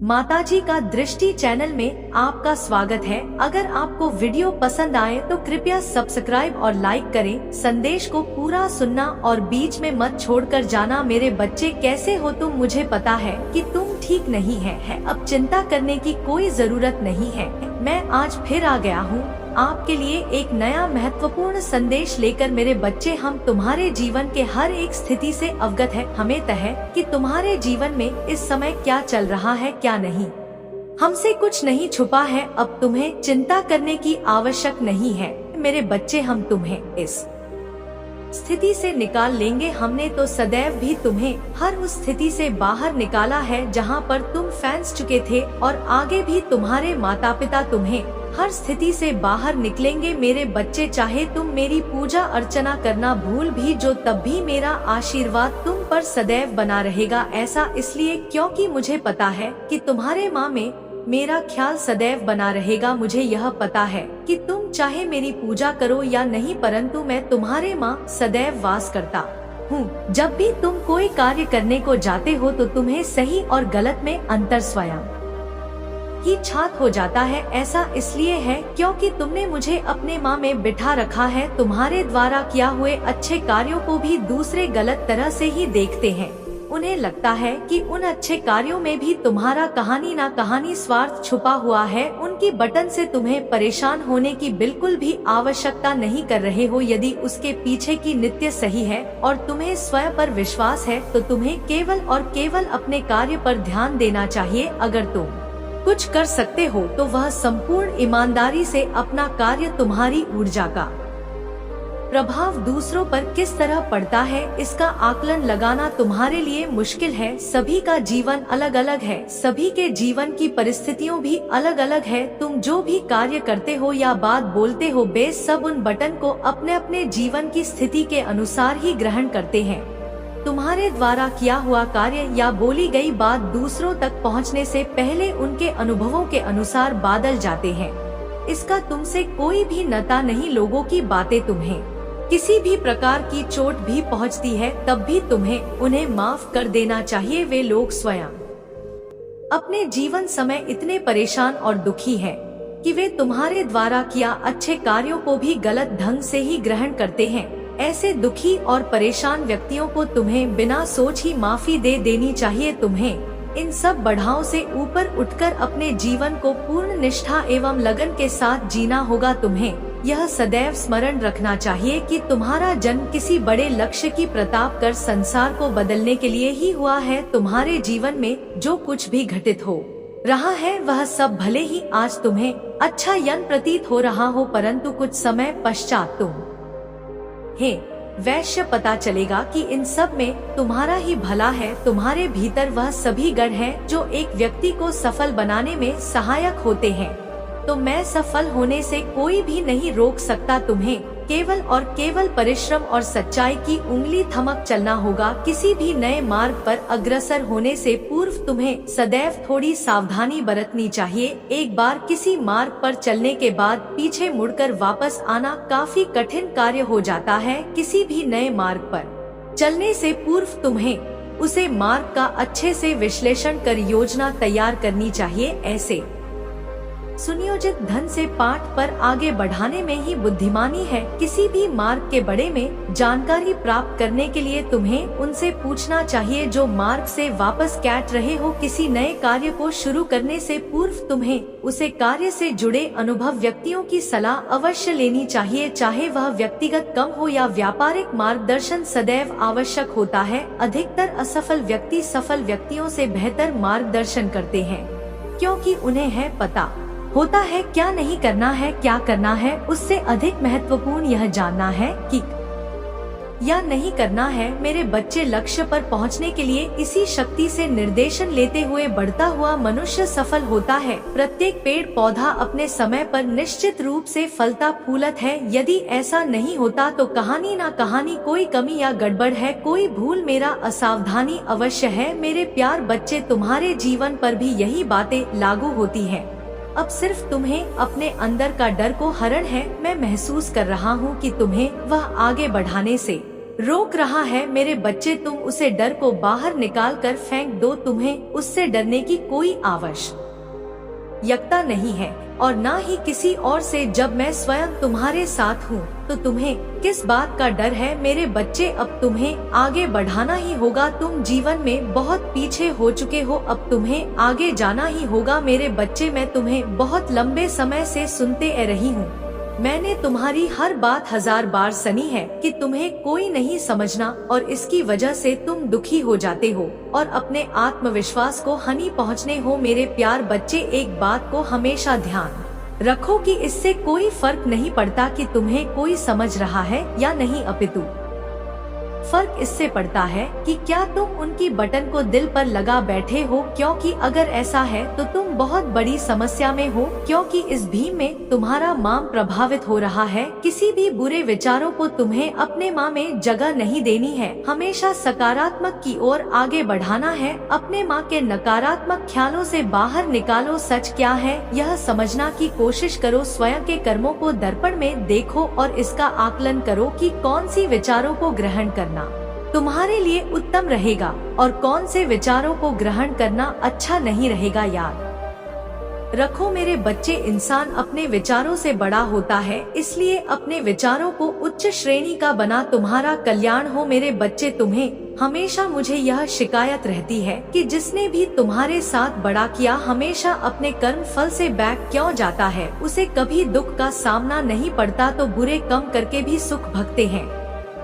माताजी का दृष्टि चैनल में आपका स्वागत है। अगर आपको वीडियो पसंद आए तो कृपया सब्सक्राइब और लाइक करें। संदेश को पूरा सुनना और बीच में मत छोड़कर जाना। मेरे बच्चे कैसे हो तुम? मुझे पता है कि तुम ठीक नहीं है। अब चिंता करने की कोई जरूरत नहीं है। मैं आज फिर आ गया हूँ आपके लिए एक नया महत्वपूर्ण संदेश लेकर। मेरे बच्चे, हम तुम्हारे जीवन के हर एक स्थिति से अवगत है। हमें तय है कि तुम्हारे जीवन में इस समय क्या चल रहा है, क्या नहीं। हमसे कुछ नहीं छुपा है। अब तुम्हें चिंता करने की आवश्यक नहीं है मेरे बच्चे। हम तुम्हें इस स्थिति से निकाल लेंगे। हमने तो सदैव भी तुम्हें हर उस स्थिति से बाहर निकाला है जहां पर तुम फंस चुके थे, और आगे भी तुम्हारे माता पिता तुम्हें हर स्थिति से बाहर निकलेंगे। मेरे बच्चे, चाहे तुम मेरी पूजा अर्चना करना भूल भी जो, तब भी मेरा आशीर्वाद तुम पर सदैव बना रहेगा। ऐसा इसलिए क्योंकि मुझे पता है कि तुम्हारे माँ में मेरा ख्याल सदैव बना रहेगा। मुझे यह पता है कि तुम चाहे मेरी पूजा करो या नहीं, परंतु मैं तुम्हारे माँ सदैव वास करता हूँ। जब भी तुम कोई कार्य करने को जाते हो तो तुम्हें सही और गलत में अंतर स्वयं ही छात हो जाता है। ऐसा इसलिए है क्योंकि तुमने मुझे अपने माँ में बिठा रखा है। तुम्हारे द्वारा किया हुए अच्छे कार्यों को भी दूसरे गलत तरह से ही देखते हैं। उन्हें लगता है कि उन अच्छे कार्यों में भी तुम्हारा कहानी ना कहानी स्वार्थ छुपा हुआ है। उनकी बटन से तुम्हें परेशान होने की बिल्कुल भी आवश्यकता नहीं कर रहे हो। यदि उसके पीछे की नित्य सही है और तुम्हें स्वयं पर विश्वास है तो तुम्हें केवल और केवल अपने कार्य पर ध्यान देना चाहिए। अगर तुम कुछ कर सकते हो तो वह संपूर्ण ईमानदारी से अपना कार्य। तुम्हारी ऊर्जा का प्रभाव दूसरों पर किस तरह पड़ता है इसका आकलन लगाना तुम्हारे लिए मुश्किल है। सभी का जीवन अलग अलग है, सभी के जीवन की परिस्थितियों भी अलग अलग है। तुम जो भी कार्य करते हो या बात बोलते हो, बेस सब उन बटन को अपने अपने जीवन की स्थिति के अनुसार ही ग्रहण करते हैं। तुम्हारे द्वारा किया हुआ कार्य या बोली गई बात दूसरों तक पहुंचने से पहले उनके अनुभवों के अनुसार बादल जाते हैं। इसका तुमसे कोई भी नाता नहीं। लोगों की बातें तुम्हें किसी भी प्रकार की चोट भी पहुंचती है तब भी तुम्हें उन्हें माफ कर देना चाहिए। वे लोग स्वयं अपने जीवन समय इतने परेशान और दुखी हैं कि वे तुम्हारे द्वारा किया अच्छे कार्यों को भी गलत ढंग से ही ग्रहण करते हैं। ऐसे दुखी और परेशान व्यक्तियों को तुम्हें बिना सोच ही माफी दे देनी चाहिए। तुम्हें इन सब बढ़ाओं से ऊपर उठकर अपने जीवन को पूर्ण निष्ठा एवं लगन के साथ जीना होगा। तुम्हें यह सदैव स्मरण रखना चाहिए कि तुम्हारा जन्म किसी बड़े लक्ष्य की प्रताप कर संसार को बदलने के लिए ही हुआ है। तुम्हारे जीवन में जो कुछ भी घटित हो रहा है वह सब भले ही आज तुम्हें अच्छा यन प्रतीत हो रहा हो, परंतु कुछ समय पश्चात वैश्य पता चलेगा कि इन सब में तुम्हारा ही भला है। तुम्हारे भीतर वह सभी गुण हैं जो एक व्यक्ति को सफल बनाने में सहायक होते हैं। तो मैं सफल होने से कोई भी नहीं रोक सकता। तुम्हें केवल और केवल परिश्रम और सच्चाई की उंगली थमक चलना होगा। किसी भी नए मार्ग पर अग्रसर होने से पूर्व तुम्हें सदैव थोड़ी सावधानी बरतनी चाहिए। एक बार किसी मार्ग पर चलने के बाद पीछे मुड़कर वापस आना काफी कठिन कार्य हो जाता है। किसी भी नए मार्ग पर चलने से पूर्व तुम्हें उसे मार्ग का अच्छे से विश्लेषण कर योजना तैयार करनी चाहिए। ऐसे सुनियोजित धन से पाठ पर आगे बढ़ाने में ही बुद्धिमानी है। किसी भी मार्ग के बारे में जानकारी प्राप्त करने के लिए तुम्हें उनसे पूछना चाहिए जो मार्ग से वापस कैट रहे हो। किसी नए कार्य को शुरू करने से पूर्व तुम्हें उसे कार्य से जुड़े अनुभव व्यक्तियों की सलाह अवश्य लेनी चाहिए, चाहे वह व्यक्तिगत कम हो या व्यापारिक मार्गदर्शन सदैव आवश्यक होता है। अधिकतर असफल व्यक्ति सफल व्यक्तियों से बेहतर मार्गदर्शन करते हैं क्योंकि उन्हें है पता होता है क्या नहीं करना है, क्या करना है। उससे अधिक महत्वपूर्ण यह जानना है कि या नहीं करना है। मेरे बच्चे, लक्ष्य पर पहुंचने के लिए इसी शक्ति से निर्देशन लेते हुए बढ़ता हुआ मनुष्य सफल होता है। प्रत्येक पेड़ पौधा अपने समय पर निश्चित रूप से फलता फूलत है। यदि ऐसा नहीं होता तो कहानी ना कहानी कोई कमी या गड़बड़ है, कोई भूल मेरा असावधानी अवश्य है। मेरे प्यार बच्चे, तुम्हारे जीवन पर भी यही बातें लागू होती है। अब सिर्फ तुम्हें अपने अंदर का डर को हरण है। मैं महसूस कर रहा हूँ कि तुम्हें वह आगे बढ़ाने से रोक रहा है। मेरे बच्चे, तुम उसे डर को बाहर निकाल कर फेंक दो। तुम्हें उससे डरने की कोई आवश्यकता नहीं है और ना ही किसी और से। जब मैं स्वयं तुम्हारे साथ हूँ तो तुम्हें किस बात का डर है? मेरे बच्चे, अब तुम्हें आगे बढ़ाना ही होगा। तुम जीवन में बहुत पीछे हो चुके हो, अब तुम्हें आगे जाना ही होगा। मेरे बच्चे, मैं तुम्हें बहुत लंबे समय से सुनते आ रही हूँ। मैंने तुम्हारी हर बात 1000 बार सुनी है कि तुम्हें कोई नहीं समझना और इसकी वजह से तुम दुखी हो जाते हो और अपने आत्मविश्वास को हानि पहुंचने हो। मेरे प्यार बच्चे, एक बात को हमेशा ध्यान रखो कि इससे कोई फर्क नहीं पड़ता कि तुम्हें कोई समझ रहा है या नहीं, अपितु फर्क इससे पड़ता है कि क्या तुम उनकी बटन को दिल पर लगा बैठे हो, क्योंकि अगर ऐसा है तो तुम बहुत बड़ी समस्या में हो, क्योंकि इस भीम में तुम्हारा माम प्रभावित हो रहा है। किसी भी बुरे विचारों को तुम्हें अपने माँ में जगह नहीं देनी है, हमेशा सकारात्मक की ओर आगे बढ़ाना है। अपने माँ के नकारात्मक ख्यालों से बाहर निकालो। सच क्या है यह समझना की कोशिश करो। स्वयं के कर्मों को दर्पण में देखो और इसका आकलन करो कि कौन सी विचारों को ग्रहण करना तुम्हारे लिए उत्तम रहेगा और कौन से विचारों को ग्रहण करना अच्छा नहीं रहेगा। याद रखो मेरे बच्चे, इंसान अपने विचारों से बड़ा होता है, इसलिए अपने विचारों को उच्च श्रेणी का बना। तुम्हारा कल्याण हो। मेरे बच्चे, तुम्हें हमेशा मुझे यह शिकायत रहती है कि जिसने भी तुम्हारे साथ बड़ा किया हमेशा अपने कर्म फल से बैक क्यों जाता है, उसे कभी दुख का सामना नहीं पड़ता, तो बुरे कम करके भी सुख भगते हैं।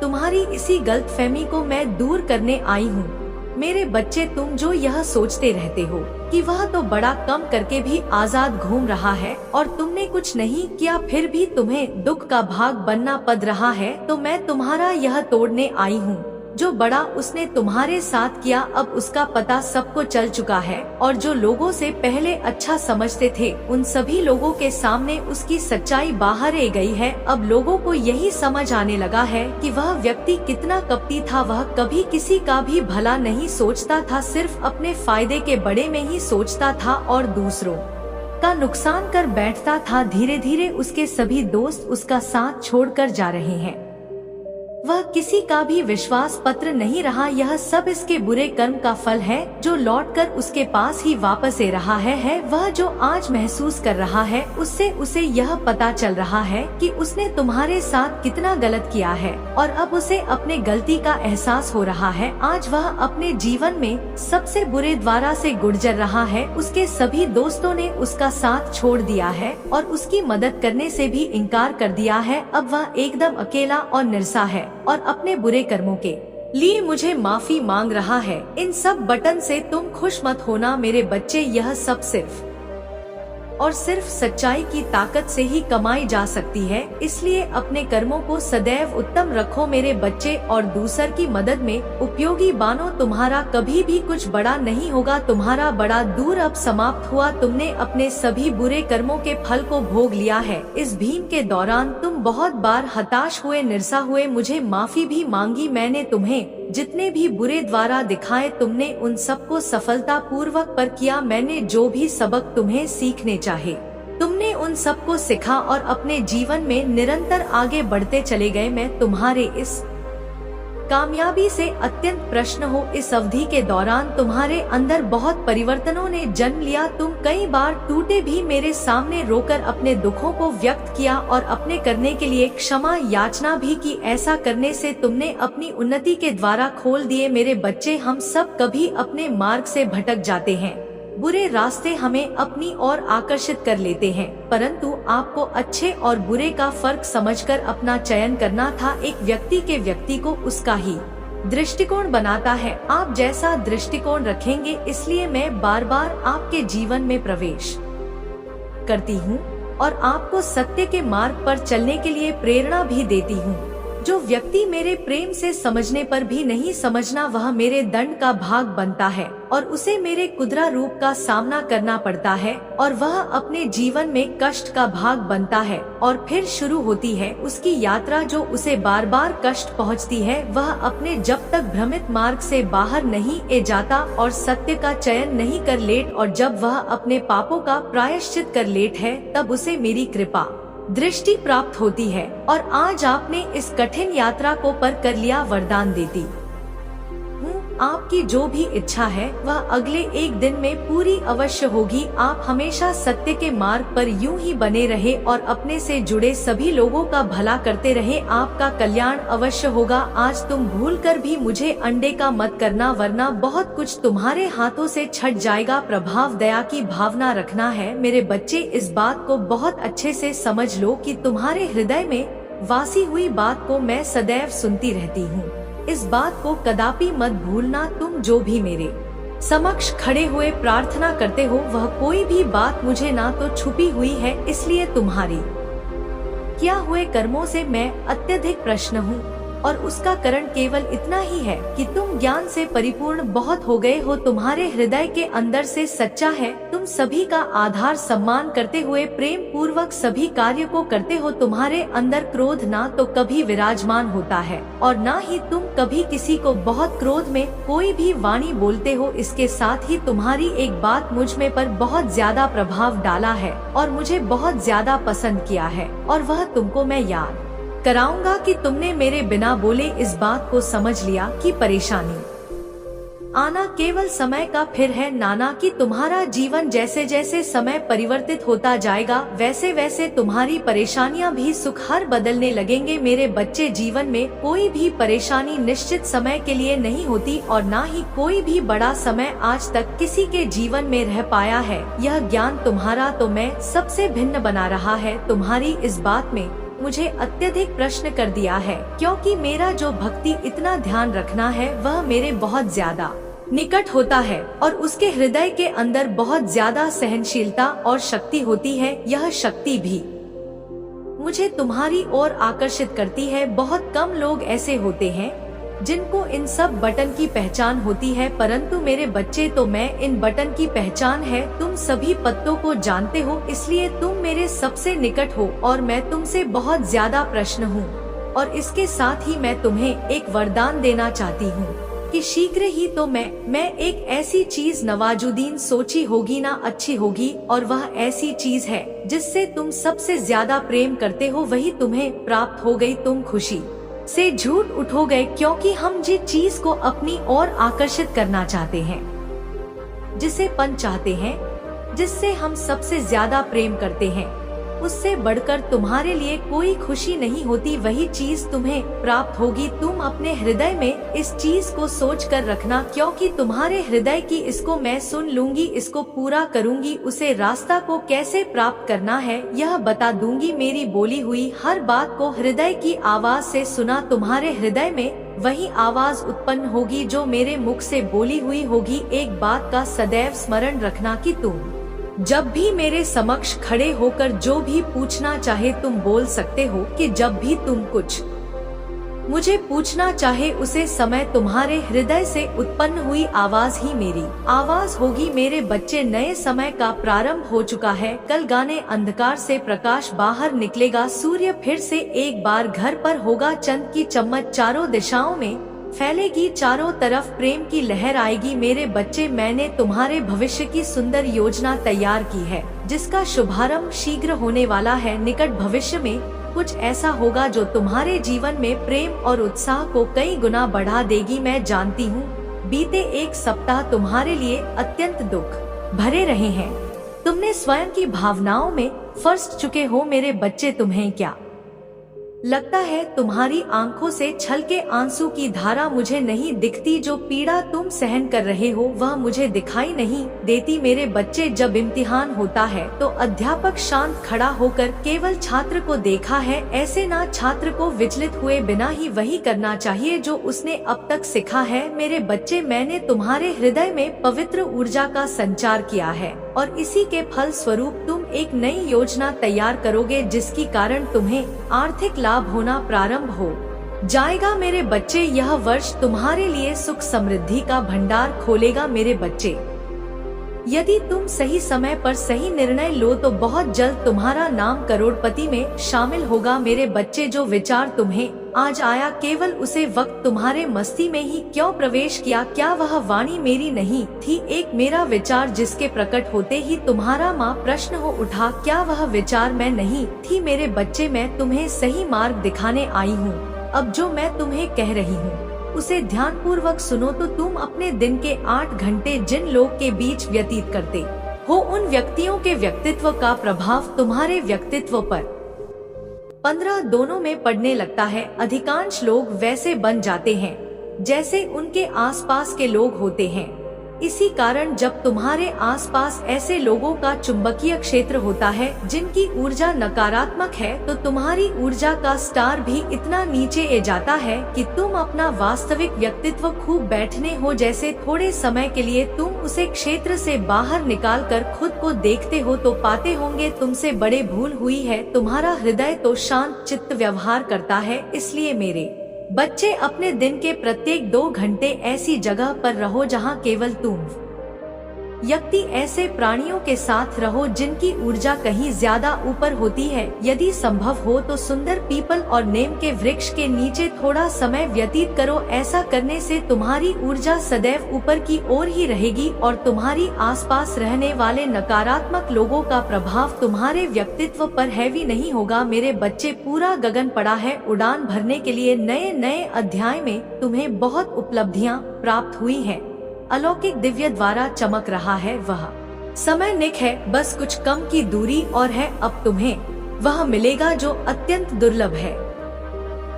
तुम्हारी इसी गलतफहमी को मैं दूर करने आई हूँ। मेरे बच्चे, तुम जो यह सोचते रहते हो कि वह तो बड़ा कम करके भी आजाद घूम रहा है और तुमने कुछ नहीं किया, फिर भी तुम्हें दुख का भाग बनना पड़ रहा है, तो मैं तुम्हारा यह तोड़ने आई हूँ। जो बड़ा उसने तुम्हारे साथ किया अब उसका पता सबको चल चुका है और जो लोगों से पहले अच्छा समझते थे उन सभी लोगों के सामने उसकी सच्चाई बाहर आ गई है। अब लोगों को यही समझ आने लगा है कि वह व्यक्ति कितना कपटी था। वह कभी किसी का भी भला नहीं सोचता था, सिर्फ अपने फायदे के बड़े में ही सोचता था और दूसरों का नुकसान कर बैठता था। धीरे धीरे उसके सभी दोस्त उसका साथ छोड़कर जा रहे हैं। वह किसी का भी विश्वास पात्र नहीं रहा। यह सब इसके बुरे कर्म का फल है जो लौटकर उसके पास ही वापस आ रहा है। वह जो आज महसूस कर रहा है उससे उसे यह पता चल रहा है कि उसने तुम्हारे साथ कितना गलत किया है और अब उसे अपने गलती का एहसास हो रहा है। आज वह अपने जीवन में सबसे बुरे द्वारा से गुजर रहा है। उसके सभी दोस्तों ने उसका साथ छोड़ दिया है और उसकी मदद करने से भी इनकार कर दिया है। अब वह एकदम अकेला और निराशा है और अपने बुरे कर्मों के लिए मुझे माफी मांग रहा है। इन सब बटन से तुम खुश मत होना मेरे बच्चे, यह सब सिर्फ और सिर्फ सच्चाई की ताकत से ही कमाई जा सकती है। इसलिए अपने कर्मों को सदैव उत्तम रखो मेरे बच्चे और दूसर की मदद में उपयोगी बनो। तुम्हारा कभी भी कुछ बड़ा नहीं होगा। तुम्हारा बड़ा दूर अब समाप्त हुआ। तुमने अपने सभी बुरे कर्मों के फल को भोग लिया है। इस भीम के दौरान तुम बहुत बार हताश हुए, निराशा हुए, मुझे माफी भी मांगी। मैंने तुम्हें जितने भी बुरे द्वारा दिखाए तुमने उन सबको सफलता पूर्वक पर किया। मैंने जो भी सबक तुम्हें सीखने चाहे तुमने उन सबको सिखा और अपने जीवन में निरंतर आगे बढ़ते चले गए। मैं तुम्हारे इस कामयाबी से अत्यंत प्रसन्न हो। इस अवधि के दौरान तुम्हारे अंदर बहुत परिवर्तनों ने जन्म लिया। तुम कई बार टूटे भी मेरे सामने रोकर अपने दुखों को व्यक्त किया और अपने करने के लिए क्षमा याचना भी की। ऐसा करने से तुमने अपनी उन्नति के द्वारा खोल दिए। मेरे बच्चे, हम सब कभी अपने मार्ग से भटक जाते हैं। बुरे रास्ते हमें अपनी ओर आकर्षित कर लेते हैं, परंतु आपको अच्छे और बुरे का फर्क समझकर अपना चयन करना था। एक व्यक्ति के व्यक्ति को उसका ही दृष्टिकोण बनाता है। आप जैसा दृष्टिकोण रखेंगे, इसलिए मैं बार बार आपके जीवन में प्रवेश करती हूँ और आपको सत्य के मार्ग पर चलने के लिए प्रेरणा भी देती हूँ। जो व्यक्ति मेरे प्रेम से समझने पर भी नहीं समझना, वह मेरे दंड का भाग बनता है और उसे मेरे कुदरा रूप का सामना करना पड़ता है और वह अपने जीवन में कष्ट का भाग बनता है और फिर शुरू होती है उसकी यात्रा जो उसे बार बार कष्ट पहुंचती है। वह अपने जब तक भ्रमित मार्ग से बाहर नहीं आ जाता और सत्य का चयन नहीं कर लेट और जब वह अपने पापों का प्रायश्चित कर लेट है, तब उसे मेरी कृपा दृष्टि प्राप्त होती है और आज आपने इस कठिन यात्रा को पार कर लिया। वरदान देती हूँ, आपकी जो भी इच्छा है वह अगले एक दिन में पूरी अवश्य होगी। आप हमेशा सत्य के मार्ग पर यूं ही बने रहे और अपने से जुड़े सभी लोगों का भला करते रहे, आपका कल्याण अवश्य होगा। आज तुम भूलकर भी मुझे अंडे का मत करना, वरना बहुत कुछ तुम्हारे हाथों से छट जाएगा। प्रभाव दया की भावना रखना है मेरे बच्चे। इस बात को बहुत अच्छे से समझ लो कि तुम्हारे हृदय में वासी हुई बात को मैं सदैव सुनती रहती हूँ। इस बात को कदापि मत भूलना। तुम जो भी मेरे समक्ष खड़े हुए प्रार्थना करते हो वह कोई भी बात मुझे ना तो छुपी हुई है, इसलिए तुम्हारी किया हुए कर्मों से मैं अत्यधिक प्रसन्न हूँ और उसका कारण केवल इतना ही है कि तुम ज्ञान से परिपूर्ण बहुत हो गए हो। तुम्हारे हृदय के अंदर से सच्चा है। तुम सभी का आधार सम्मान करते हुए प्रेम पूर्वक सभी कार्य को करते हो। तुम्हारे अंदर क्रोध ना तो कभी विराजमान होता है और ना ही तुम कभी किसी को बहुत क्रोध में कोई भी वाणी बोलते हो। इसके साथ ही तुम्हारी एक बात मुझ में पर बहुत ज्यादा प्रभाव डाला है और मुझे बहुत ज्यादा पसंद किया है, और वह तुमको मैं याद कराऊंगा कि तुमने मेरे बिना बोले इस बात को समझ लिया कि परेशानी आना केवल समय का फिर है नाना, कि तुम्हारा जीवन जैसे जैसे समय परिवर्तित होता जाएगा वैसे वैसे तुम्हारी परेशानियां भी सुख हर बदलने लगेंगे। मेरे बच्चे, जीवन में कोई भी परेशानी निश्चित समय के लिए नहीं होती और ना ही कोई भी बड़ा समय आज तक किसी के जीवन में रह पाया है। यह ज्ञान तुम्हारा तो मैं सबसे भिन्न बना रहा है। तुम्हारी इस बात में मुझे अत्यधिक प्रश्न कर दिया है, क्योंकि मेरा जो भक्ति इतना ध्यान रखना है वह मेरे बहुत ज्यादा निकट होता है और उसके हृदय के अंदर बहुत ज्यादा सहनशीलता और शक्ति होती है। यह शक्ति भी मुझे तुम्हारी ओर आकर्षित करती है। बहुत कम लोग ऐसे होते हैं जिनको इन सब बटन की पहचान होती है, परंतु मेरे बच्चे तो मैं इन बटन की पहचान है। तुम सभी पत्तों को जानते हो, इसलिए तुम मेरे सबसे निकट हो और मैं तुमसे बहुत ज्यादा प्रसन्न हूँ। और इसके साथ ही मैं तुम्हें एक वरदान देना चाहती हूँ कि शीघ्र ही तो मैं एक ऐसी चीज नवाजुद्दीन सोची होगी ना अच्छी होगी, और वह ऐसी चीज है जिससे तुम सबसे ज्यादा प्रेम करते हो, वही तुम्हें प्राप्त हो गई। तुम खुशी से झूठ उठो गए, क्योंकि हम जिस चीज को अपनी ओर आकर्षित करना चाहते हैं, जिसे पन चाहते हैं, जिससे हम सबसे ज्यादा प्रेम करते हैं, उससे बढ़कर तुम्हारे लिए कोई खुशी नहीं होती। वही चीज तुम्हें प्राप्त होगी। तुम अपने हृदय में इस चीज को सोच कर रखना, क्योंकि तुम्हारे हृदय की इसको मैं सुन लूंगी, इसको पूरा करूंगी। उसे रास्ता को कैसे प्राप्त करना है यह बता दूंगी। मेरी बोली हुई हर बात को हृदय की आवाज से सुना। तुम्हारे हृदय में वही आवाज उत्पन्न होगी जो मेरे मुख से बोली हुई होगी। एक बात का सदैव स्मरण रखना कि तुम जब भी मेरे समक्ष खड़े होकर जो भी पूछना चाहे तुम बोल सकते हो, कि जब भी तुम कुछ मुझे पूछना चाहे उसे समय तुम्हारे हृदय से उत्पन्न हुई आवाज ही मेरी आवाज होगी। मेरे बच्चे, नए समय का प्रारंभ हो चुका है। कल गाने अंधकार से प्रकाश बाहर निकलेगा। सूर्य फिर से एक बार घर पर होगा। चंद की चमक चारों दिशाओं में फैलेगी। चारों तरफ प्रेम की लहर आएगी। मेरे बच्चे, मैंने तुम्हारे भविष्य की सुंदर योजना तैयार की है, जिसका शुभारंभ शीघ्र होने वाला है। निकट भविष्य में कुछ ऐसा होगा जो तुम्हारे जीवन में प्रेम और उत्साह को कई गुना बढ़ा देगी। मैं जानती हूँ बीते एक सप्ताह तुम्हारे लिए अत्यंत दुख भरे रहे हैं। तुमने स्वयं की भावनाओं में फंस चुके हो। मेरे बच्चे, तुम्हें क्या लगता है तुम्हारी आंखों से छलके आंसू की धारा मुझे नहीं दिखती? जो पीड़ा तुम सहन कर रहे हो वह मुझे दिखाई नहीं देती। मेरे बच्चे, जब इम्तिहान होता है तो अध्यापक शांत खड़ा होकर केवल छात्र को देखा है। ऐसे ना, छात्र को विचलित हुए बिना ही वही करना चाहिए जो उसने अब तक सीखा है। मेरे बच्चे, मैंने तुम्हारे हृदय में पवित्र ऊर्जा का संचार किया है और इसी के फल स्वरूप तुम एक नई योजना तैयार करोगे, जिसकी कारण तुम्हें आर्थिक लाभ होना प्रारंभ हो जाएगा। मेरे बच्चे, यह वर्ष तुम्हारे लिए सुख समृद्धि का भंडार खोलेगा। मेरे बच्चे, यदि तुम सही समय पर सही निर्णय लो तो बहुत जल्द तुम्हारा नाम करोड़पति में शामिल होगा। मेरे बच्चे, जो विचार तुम्हें आज आया, केवल उसे वक्त तुम्हारे मस्ती में ही क्यों प्रवेश किया? क्या वह वाणी मेरी नहीं थी, एक मेरा विचार जिसके प्रकट होते ही तुम्हारा माँ प्रश्न हो उठा? क्या वह विचार मैं नहीं थी? मेरे बच्चे, मैं तुम्हें सही मार्ग दिखाने आई हूँ। अब जो मैं तुम्हें कह रही हूँ उसे ध्यान पूर्वक सुनो तो तुम अपने दिन के 8 घंटे जिन लोग के बीच व्यतीत करते हो, उन व्यक्तियों के व्यक्तित्व का प्रभाव तुम्हारे व्यक्तित्व पर 15 दोनों में पड़ने लगता है। अधिकांश लोग वैसे बन जाते हैं जैसे उनके आसपास के लोग होते हैं। इसी कारण जब तुम्हारे आसपास ऐसे लोगों का चुंबकीय क्षेत्र होता है जिनकी ऊर्जा नकारात्मक है, तो तुम्हारी ऊर्जा का स्टार भी इतना नीचे आ जाता है कि तुम अपना वास्तविक व्यक्तित्व खूब बैठने हो जैसे थोड़े समय के लिए तुम उसे क्षेत्र से बाहर निकाल कर खुद को देखते हो तो पाते होंगे तुमसे बड़े भूल हुई है। तुम्हारा हृदय तो शांत चित्त व्यवहार करता है। इसलिए मेरे बच्चे, अपने दिन के प्रत्येक 2 घंटे ऐसी जगह पर रहो जहां केवल तुम व्यक्ति ऐसे प्राणियों के साथ रहो जिनकी ऊर्जा कहीं ज्यादा ऊपर होती है। यदि संभव हो तो सुंदर पीपल और नीम के वृक्ष के नीचे थोड़ा समय व्यतीत करो। ऐसा करने से तुम्हारी ऊर्जा सदैव ऊपर की ओर ही रहेगी और तुम्हारी आसपास रहने वाले नकारात्मक लोगों का प्रभाव तुम्हारे व्यक्तित्व पर हैवी नहीं होगा। मेरे बच्चे, पूरा गगन पड़ा है उड़ान भरने के लिए। नए नए अध्याय में तुम्हें बहुत उपलब्धियां प्राप्त हुई हैं। अलौकिक दिव्य द्वारा चमक रहा है, वह समय निक है, बस कुछ कम की दूरी और है। अब तुम्हें वह मिलेगा जो अत्यंत दुर्लभ है।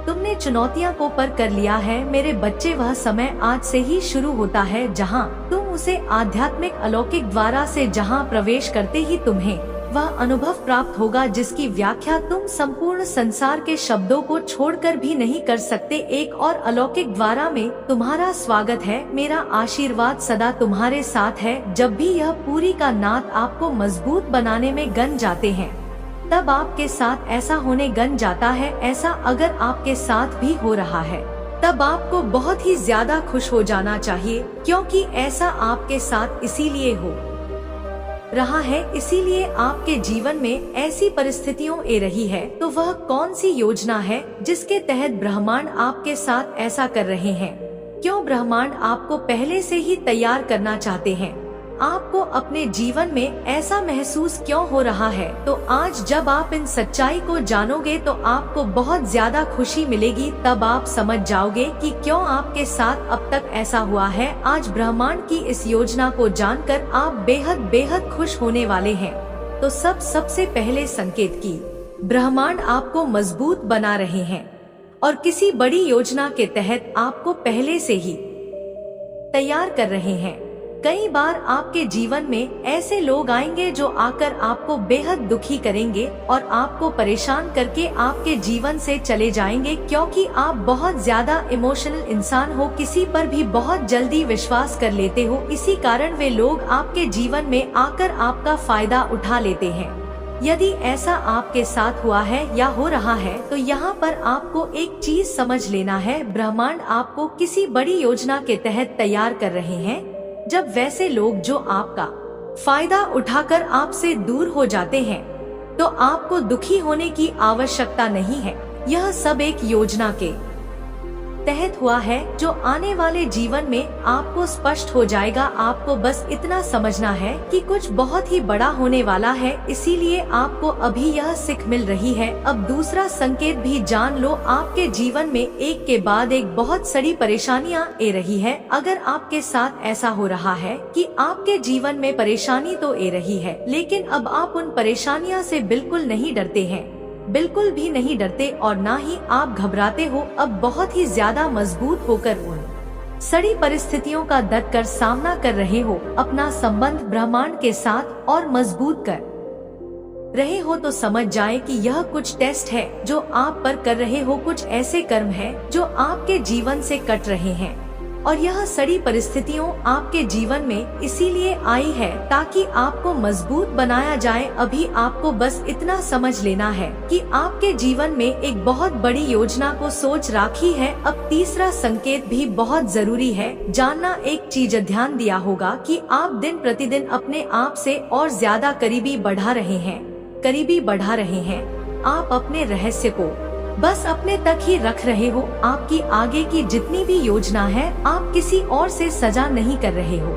तुमने चुनौतियां को पार कर लिया है मेरे बच्चे। वह समय आज से ही शुरू होता है जहां तुम उसे आध्यात्मिक अलौकिक द्वारा से जहां प्रवेश करते ही तुम्हें वह अनुभव प्राप्त होगा जिसकी व्याख्या तुम संपूर्ण संसार के शब्दों को छोड़कर भी नहीं कर सकते। एक और अलौकिक द्वारा में तुम्हारा स्वागत है। मेरा आशीर्वाद सदा तुम्हारे साथ है। जब भी यह पूरी का नाद आपको मजबूत बनाने में गन जाते हैं, तब आपके साथ ऐसा होने गन जाता है। ऐसा अगर आपके साथ भी हो रहा है तब आपको बहुत ही ज्यादा खुश हो जाना चाहिए, क्योंकि ऐसा आपके साथ इसीलिए हो रहा है, इसीलिए आपके जीवन में ऐसी परिस्थितियों आ रही है। तो वह कौन सी योजना है जिसके तहत ब्रह्मांड आपके साथ ऐसा कर रहे हैं? क्यों ब्रह्मांड आपको पहले से ही तैयार करना चाहते हैं? आपको अपने जीवन में ऐसा महसूस क्यों हो रहा है? तो आज जब आप इन सच्चाई को जानोगे तो आपको बहुत ज्यादा खुशी मिलेगी। तब आप समझ जाओगे कि क्यों आपके साथ अब तक ऐसा हुआ है। आज ब्रह्मांड की इस योजना को जानकर आप बेहद बेहद खुश होने वाले हैं। तो सबसे पहले संकेत की ब्रह्मांड आपको मजबूत बना रहे हैं और किसी बड़ी योजना के तहत आपको पहले से ही तैयार कर रहे हैं। कई बार आपके जीवन में ऐसे लोग आएंगे जो आकर आपको बेहद दुखी करेंगे और आपको परेशान करके आपके जीवन से चले जाएंगे, क्योंकि आप बहुत ज्यादा इमोशनल इंसान हो, किसी पर भी बहुत जल्दी विश्वास कर लेते हो। इसी कारण वे लोग आपके जीवन में आकर आपका फायदा उठा लेते हैं। यदि ऐसा आपके साथ हुआ है या हो रहा है तो यहाँ पर आपको एक चीज समझ लेना है, ब्रह्मांड आपको किसी बड़ी योजना के तहत तैयार कर रहे हैं। जब वैसे लोग जो आपका फायदा उठाकर आपसे दूर हो जाते हैं तो आपको दुखी होने की आवश्यकता नहीं है। यह सब एक योजना के तहत हुआ है जो आने वाले जीवन में आपको स्पष्ट हो जाएगा। आपको बस इतना समझना है कि कुछ बहुत ही बड़ा होने वाला है, इसीलिए आपको अभी यह सीख मिल रही है। अब दूसरा संकेत भी जान लो, आपके जीवन में एक के बाद एक बहुत सारी परेशानियां आ रही है। अगर आपके साथ ऐसा हो रहा है कि आपके जीवन में परेशानी तो आ रही है, लेकिन अब आप उन परेशानियों से बिल्कुल नहीं डरते हैं, बिल्कुल भी नहीं डरते और ना ही आप घबराते हो। अब बहुत ही ज्यादा मजबूत होकर उन सड़ी परिस्थितियों का डट कर सामना कर रहे हो। अपना संबंध ब्रह्मांड के साथ और मजबूत कर रहे हो तो समझ जाए कि यह कुछ टेस्ट है जो आप पर कर रहे हो, कुछ ऐसे कर्म है जो आपके जीवन से कट रहे हैं और यह सड़ी परिस्थितियों आपके जीवन में इसीलिए आई है ताकि आपको मजबूत बनाया जाए। अभी आपको बस इतना समझ लेना है कि आपके जीवन में एक बहुत बड़ी योजना को सोच रखी है। अब तीसरा संकेत भी बहुत जरूरी है जानना। एक चीज ध्यान दिया होगा कि आप दिन प्रतिदिन अपने आप से और ज्यादा करीबी बढ़ा रहे हैं। आप अपने रहस्य को बस अपने तक ही रख रहे हो। आपकी आगे की जितनी भी योजना है, आप किसी और से सजा नहीं कर रहे हो।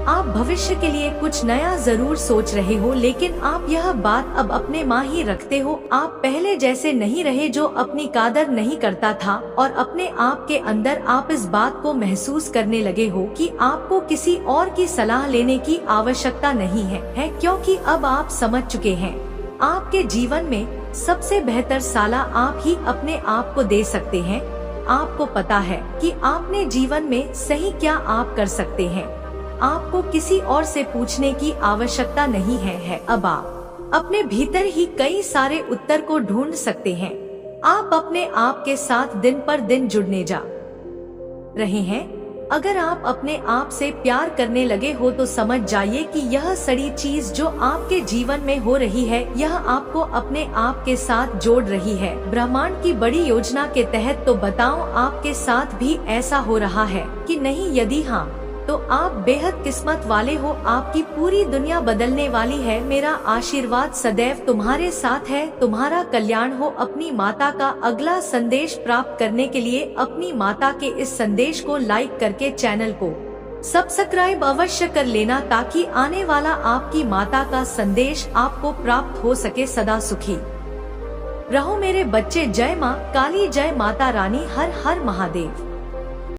आप भविष्य के लिए कुछ नया जरूर सोच रहे हो, लेकिन आप यह बात अब अपने माँ ही रखते हो। आप पहले जैसे नहीं रहे जो अपनी कदर नहीं करता था, और अपने आप के अंदर आप इस बात को महसूस करने लगे हो कि आपको किसी और की सलाह लेने की आवश्यकता नहीं है, क्योंकि अब आप समझ चुके हैं आपके जीवन में सबसे बेहतर सलाह आप ही अपने आप को दे सकते हैं। आपको पता है कि आपने जीवन में सही क्या आप कर सकते हैं। आपको किसी और से पूछने की आवश्यकता नहीं है। अब आप अपने भीतर ही कई सारे उत्तर को ढूंढ सकते हैं। आप अपने आप के साथ दिन पर दिन जुड़ने जा रहे हैं। अगर आप अपने आप से प्यार करने लगे हो तो समझ जाइए कि यह सड़ी चीज जो आपके जीवन में हो रही है, यह आपको अपने आप के साथ जोड़ रही है, ब्रह्मांड की बड़ी योजना के तहत। तो बताओ आपके साथ भी ऐसा हो रहा है कि नहीं? यदि हाँ, तो आप बेहद किस्मत वाले हो। आपकी पूरी दुनिया बदलने वाली है। मेरा आशीर्वाद सदैव तुम्हारे साथ है। तुम्हारा कल्याण हो। अपनी माता का अगला संदेश प्राप्त करने के लिए अपनी माता के इस संदेश को लाइक करके चैनल को सब्सक्राइब अवश्य कर लेना, ताकि आने वाला आपकी माता का संदेश आपको प्राप्त हो सके। सदा सुखी रहो मेरे बच्चे। जय माँ काली, जय माता रानी, हर हर महादेव।